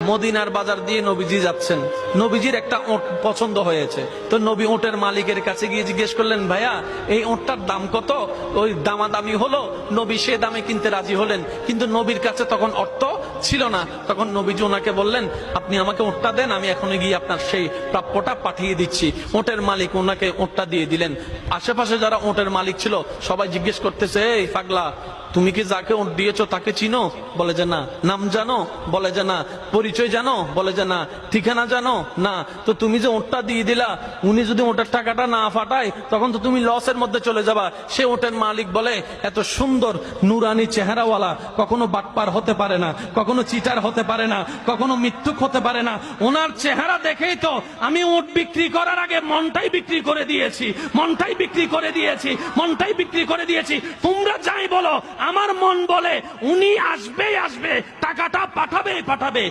মদিনার বাজার দিয়ে নবীজি যাচ্ছেন, নবীজির একটা ওট পছন্দ হয়েছে। তো নবী ওটের মালিকের কাছে গিয়ে জিজ্ঞেস করলেন, ভাইয়া এই ওটটার দাম কত? ওই দামাদামি হলো, নবী সে দামে কিনতে রাজি হলেন, কিন্তু নবীর কাছে তখন অর্থ ছিল না। তখন নবীজি ওনাকে বললেন, আপনি আমাকে ওটটা দেন, আমি এখনই গিয়ে আপনার সেই প্রাপ্যটা পাঠিয়ে দিচ্ছি। ওটের মালিক ওনাকে ওটটা দিয়ে দিলেন। আশেপাশে যারা ওটের মালিক ছিল সবাই জিজ্ঞেস করতেছে, এই পাগলা, তুমি কি যাকে ওট দিয়েছো তাকে চিনো? বলে যে না। নাম জানো? বলে যে না। পরিচয় জানো? বলে যে না। ঠিকানা জানো? না। তো তুমি যে ওটটা দিয়ে দিলা, উনি যদি ওটার টাকাটা না ফাটায় তখন তো তুমি লসের মধ্যে চলে যাবা। সে ওটের মালিক বলে, এত সুন্দর নুরানি চেহারাওয়ালা কখনো বাটপার হতে পারে না, কখনো চিটার হতে পারে না, কখনো মিথ্যুক হতে পারে না। ওনার চেহারা দেখেই তো আমি ওট বিক্রি করার আগে মনটাই বিক্রি করে দিয়েছি, মনটাই বিক্রি করে দিয়েছি, মনটাই বিক্রি করে দিয়েছি। তোমরা যাই বলো, আমার মন বলে উনি আসবেই আসবে, টাকাটা পাঠাবে পাঠাবে।